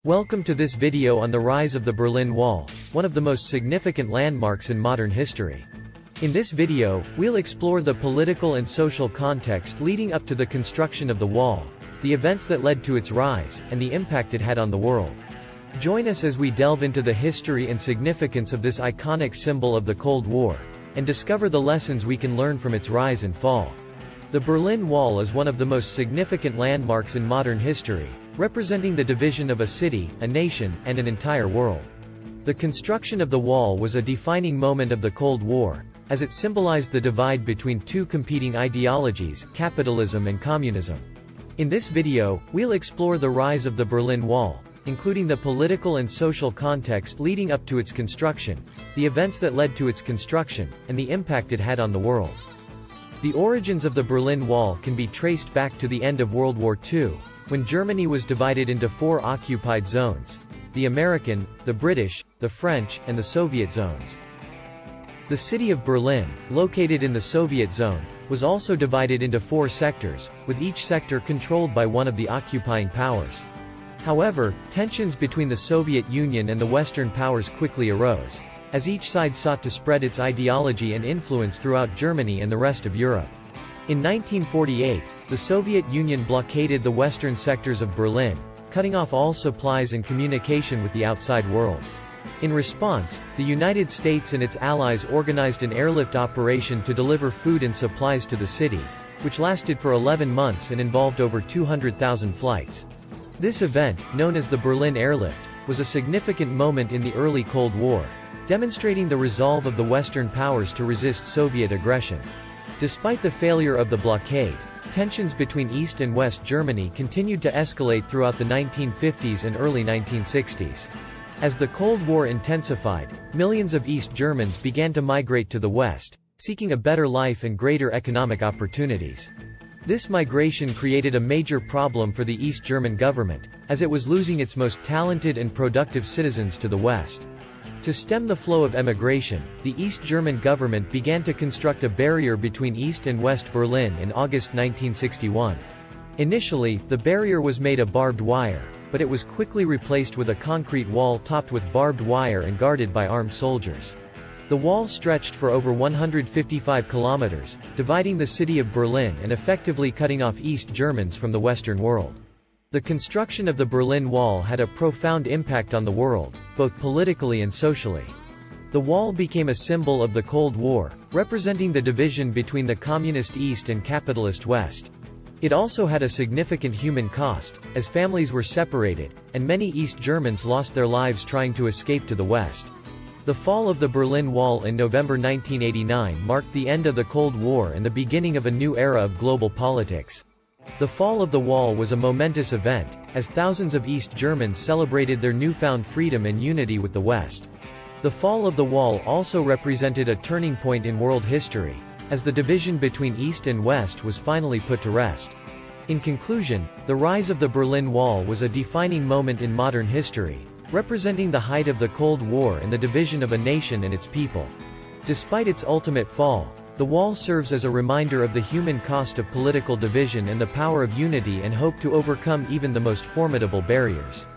Welcome to this video on the rise of the Berlin Wall, one of the most significant landmarks in modern history. In this video, we'll explore the political and social context leading up to the construction of the wall, the events that led to its rise, and the impact it had on the world. Join us as we delve into the history and significance of this iconic symbol of the Cold War, and discover the lessons we can learn from its rise and fall. The Berlin Wall is one of the most significant landmarks in modern history, representing the division of a city, a nation, and an entire world. The construction of the wall was a defining moment of the Cold War, as it symbolized the divide between two competing ideologies, capitalism and communism. In this video, we'll explore the rise of the Berlin Wall, including the political and social context leading up to its construction, the events that led to its construction, and the impact it had on the world. The origins of the Berlin Wall can be traced back to the end of World War II, when Germany was divided into four occupied zones: the American, the British, the French, and the Soviet zones. The city of Berlin, located in the Soviet zone, was also divided into four sectors, with each sector controlled by one of the occupying powers. However, tensions between the Soviet Union and the Western powers quickly arose, as each side sought to spread its ideology and influence throughout Germany and the rest of Europe. In 1948, the Soviet Union blockaded the western sectors of Berlin, cutting off all supplies and communication with the outside world. In response, the United States and its allies organized an airlift operation to deliver food and supplies to the city, which lasted for 11 months and involved over 200,000 flights. This event, known as the Berlin Airlift, was a significant moment in the early Cold War, demonstrating the resolve of the Western powers to resist Soviet aggression. Despite the failure of the blockade, tensions between East and West Germany continued to escalate throughout the 1950s and early 1960s. As the Cold War intensified, millions of East Germans began to migrate to the West, seeking a better life and greater economic opportunities. This migration created a major problem for the East German government, as it was losing its most talented and productive citizens to the West. To stem the flow of emigration, the East German government began to construct a barrier between East and West Berlin in August 1961. Initially, the barrier was made of barbed wire, but it was quickly replaced with a concrete wall topped with barbed wire and guarded by armed soldiers. The wall stretched for over 155 kilometers, dividing the city of Berlin and effectively cutting off East Germans from the Western world. The construction of the Berlin Wall had a profound impact on the world, both politically and socially. The wall became a symbol of the Cold War, representing the division between the communist East and capitalist West. It also had a significant human cost, as families were separated, and many East Germans lost their lives trying to escape to the West. The fall of the Berlin Wall in November 1989 marked the end of the Cold War and the beginning of a new era of global politics. The fall of the wall was a momentous event, as thousands of East Germans celebrated their newfound freedom and unity with the West. The fall of the wall also represented a turning point in world history, as the division between East and West was finally put to rest. In conclusion, the rise of the Berlin Wall was a defining moment in modern history, representing the height of the Cold War and the division of a nation and its people. Despite its ultimate fall, the wall serves as a reminder of the human cost of political division and the power of unity and hope to overcome even the most formidable barriers.